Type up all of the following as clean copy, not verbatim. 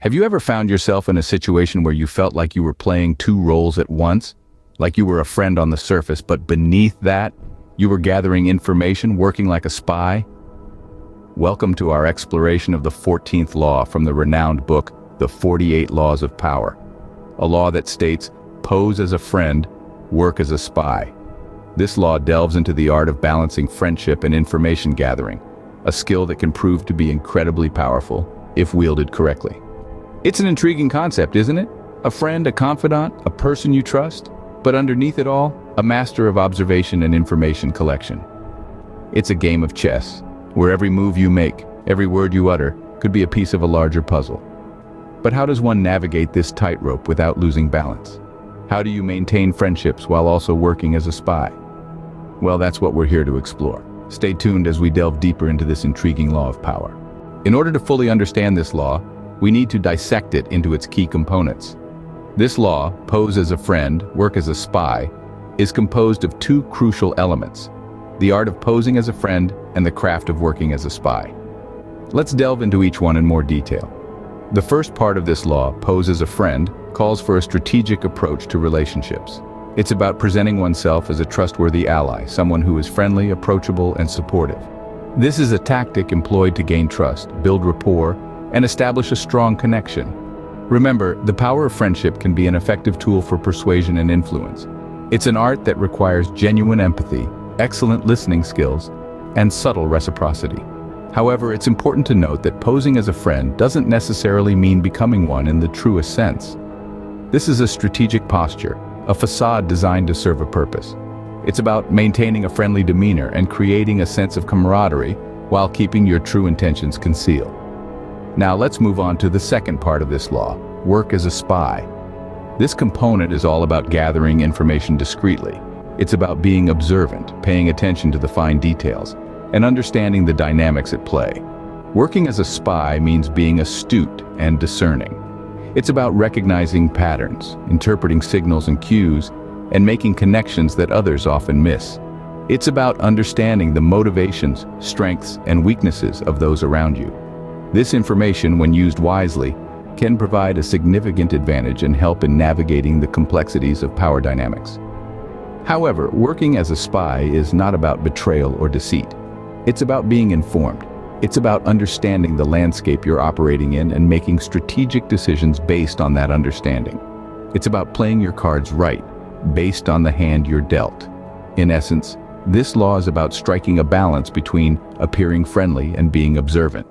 Have you ever found yourself in a situation where you felt like you were playing two roles at once? Like you were a friend on the surface, but beneath that, you were gathering information, working like a spy? Welcome to our exploration of the 14th law from the renowned book, The 48 Laws of Power. A law that states, pose as a friend, work as a spy. This law delves into the art of balancing friendship and information gathering, a skill that can prove to be incredibly powerful if wielded correctly. It's an intriguing concept, isn't it? A friend, a confidant, a person you trust, but underneath it all, a master of observation and information collection. It's a game of chess, where every move you make, every word you utter, could be a piece of a larger puzzle. But how does one navigate this tightrope without losing balance? How do you maintain friendships while also working as a spy? Well, that's what we're here to explore. Stay tuned as we delve deeper into this intriguing law of power. In order to fully understand this law, we need to dissect it into its key components. This law, pose as a friend, work as a spy, is composed of two crucial elements: the art of posing as a friend and the craft of working as a spy. Let's delve into each one in more detail. The first part of this law, pose as a friend, calls for a strategic approach to relationships. It's about presenting oneself as a trustworthy ally, someone who is friendly, approachable, and supportive. This is a tactic employed to gain trust, build rapport, and establish a strong connection. Remember, the power of friendship can be an effective tool for persuasion and influence. It's an art that requires genuine empathy, excellent listening skills, and subtle reciprocity. However, it's important to note that posing as a friend doesn't necessarily mean becoming one in the truest sense. This is a strategic posture, a facade designed to serve a purpose. It's about maintaining a friendly demeanor and creating a sense of camaraderie while keeping your true intentions concealed. Now let's move on to the second part of this law, work as a spy. This component is all about gathering information discreetly. It's about being observant, paying attention to the fine details, and understanding the dynamics at play. Working as a spy means being astute and discerning. It's about recognizing patterns, interpreting signals and cues, and making connections that others often miss. It's about understanding the motivations, strengths, and weaknesses of those around you. This information, when used wisely, can provide a significant advantage and help in navigating the complexities of power dynamics. However, working as a spy is not about betrayal or deceit. It's about being informed. It's about understanding the landscape you're operating in and making strategic decisions based on that understanding. It's about playing your cards right, based on the hand you're dealt. In essence, this law is about striking a balance between appearing friendly and being observant.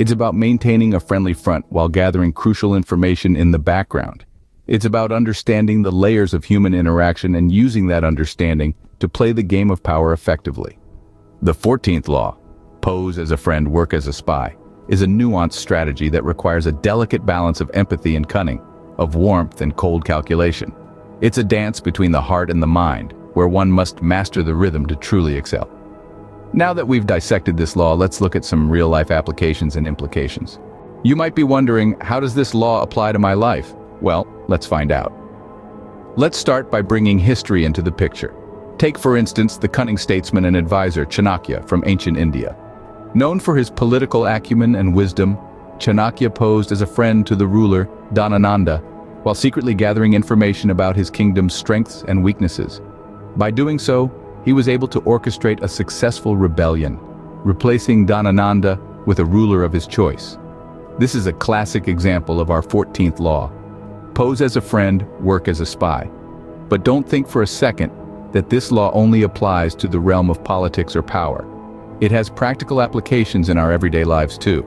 It's about maintaining a friendly front while gathering crucial information in the background. It's about understanding the layers of human interaction and using that understanding to play the game of power effectively. The 14th law, pose as a friend, work as a spy, is a nuanced strategy that requires a delicate balance of empathy and cunning, of warmth and cold calculation. It's a dance between the heart and the mind, where one must master the rhythm to truly excel. Now that we've dissected this law, let's look at some real-life applications and implications. You might be wondering, how does this law apply to my life? Well, let's find out. Let's start by bringing history into the picture. Take, for instance, the cunning statesman and advisor Chanakya from ancient India. Known for his political acumen and wisdom, Chanakya posed as a friend to the ruler Dhanananda while secretly gathering information about his kingdom's strengths and weaknesses. By doing so, he was able to orchestrate a successful rebellion, replacing Dhanananda with a ruler of his choice. This is a classic example of our 14th law. Pose as a friend, work as a spy. But don't think for a second that this law only applies to the realm of politics or power. It has practical applications in our everyday lives too.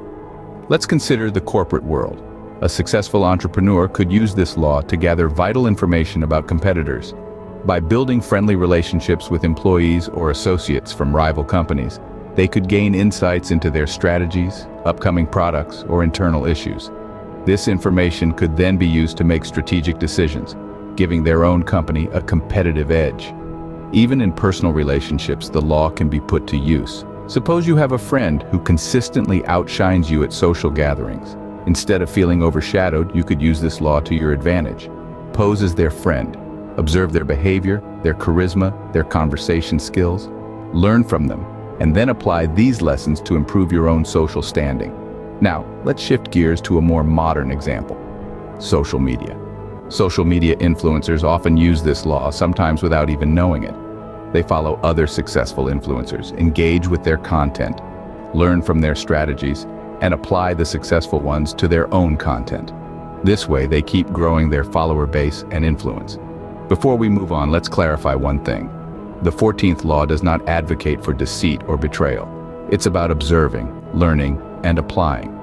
Let's consider the corporate world. A successful entrepreneur could use this law to gather vital information about competitors. By building friendly relationships with employees or associates from rival companies, they could gain insights into their strategies, upcoming products, or internal issues. This information could then be used to make strategic decisions, giving their own company a competitive edge. Even in personal relationships, the law can be put to use. Suppose you have a friend who consistently outshines you at social gatherings. Instead of feeling overshadowed, you could use this law to your advantage. Pose as their friend. Observe their behavior, their charisma, their conversation skills. Learn from them, and then apply these lessons to improve your own social standing. Now, let's shift gears to a more modern example: social media. Social media influencers often use this law, sometimes without even knowing it. They follow other successful influencers, engage with their content, learn from their strategies, and apply the successful ones to their own content. This way, they keep growing their follower base and influence. Before we move on, let's clarify one thing. The 14th law does not advocate for deceit or betrayal. It's about observing, learning, and applying.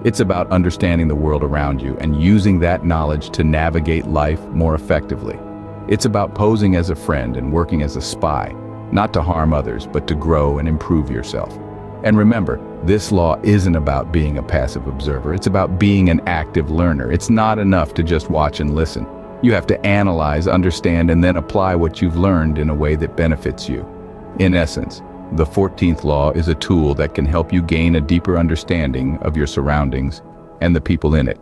It's about understanding the world around you and using that knowledge to navigate life more effectively. It's about posing as a friend and working as a spy, not to harm others, but to grow and improve yourself. And remember, this law isn't about being a passive observer. It's about being an active learner. It's not enough to just watch and listen. You have to analyze, understand, and then apply what you've learned in a way that benefits you. In essence, the 14th law is a tool that can help you gain a deeper understanding of your surroundings and the people in it.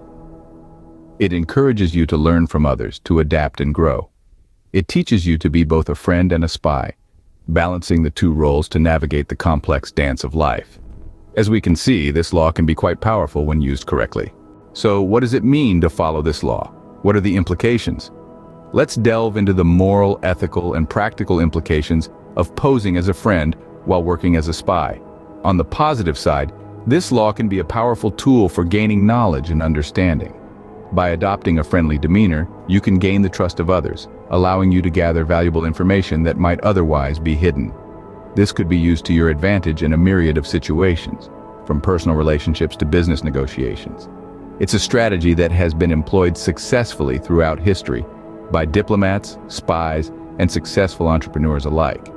It encourages you to learn from others, to adapt and grow. It teaches you to be both a friend and a spy, balancing the two roles to navigate the complex dance of life. As we can see, this law can be quite powerful when used correctly. So what does it mean to follow this law? What are the implications? Let's delve into the moral, ethical, and practical implications of posing as a friend while working as a spy. On the positive side, this law can be a powerful tool for gaining knowledge and understanding. By adopting a friendly demeanor, you can gain the trust of others, allowing you to gather valuable information that might otherwise be hidden. This could be used to your advantage in a myriad of situations, from personal relationships to business negotiations. It's a strategy that has been employed successfully throughout history by diplomats, spies, and successful entrepreneurs alike.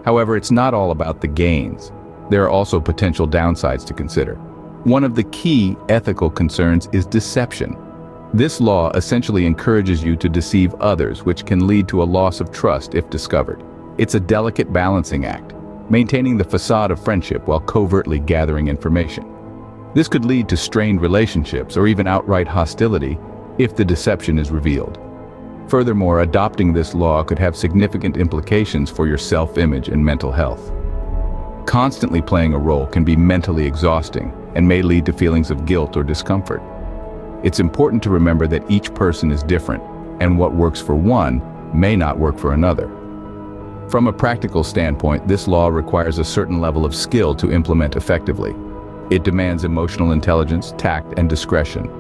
However, it's not all about the gains. There are also potential downsides to consider. One of the key ethical concerns is deception. This law essentially encourages you to deceive others, which can lead to a loss of trust if discovered. It's a delicate balancing act, maintaining the facade of friendship while covertly gathering information. This could lead to strained relationships or even outright hostility if the deception is revealed. Furthermore, adopting this law could have significant implications for your self-image and mental health. Constantly playing a role can be mentally exhausting and may lead to feelings of guilt or discomfort. It's important to remember that each person is different, and what works for one may not work for another. From a practical standpoint, this law requires a certain level of skill to implement effectively. It demands emotional intelligence, tact, and discretion.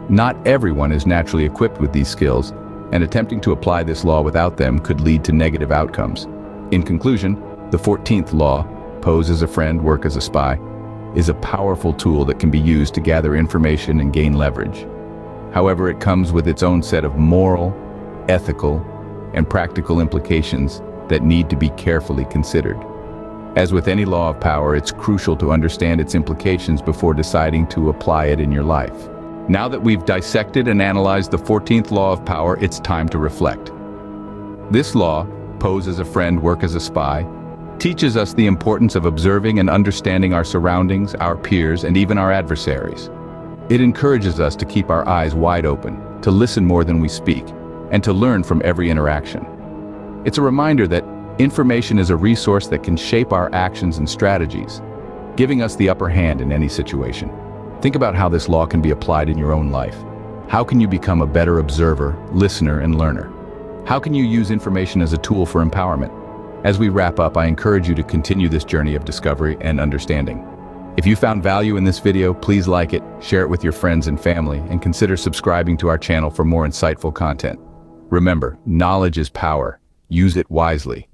Not everyone is naturally equipped with these skills, and attempting to apply this law without them could lead to negative outcomes. In conclusion, the 14th law, pose as a friend, work as a spy, is a powerful tool that can be used to gather information and gain leverage. However, it comes with its own set of moral, ethical, and practical implications that need to be carefully considered. As with any law of power, it's crucial to understand its implications before deciding to apply it in your life. Now that we've dissected and analyzed the 14th law of power, it's time to reflect. This law, pose as a friend, work as a spy, teaches us the importance of observing and understanding our surroundings, our peers, and even our adversaries. It encourages us to keep our eyes wide open, to listen more than we speak, and to learn from every interaction. It's a reminder that information is a resource that can shape our actions and strategies, giving us the upper hand in any situation. Think about how this law can be applied in your own life. How can you become a better observer, listener, and learner? How can you use information as a tool for empowerment? As we wrap up, I encourage you to continue this journey of discovery and understanding. If you found value in this video, please like it, share it with your friends and family, and consider subscribing to our channel for more insightful content. Remember, knowledge is power. Use it wisely.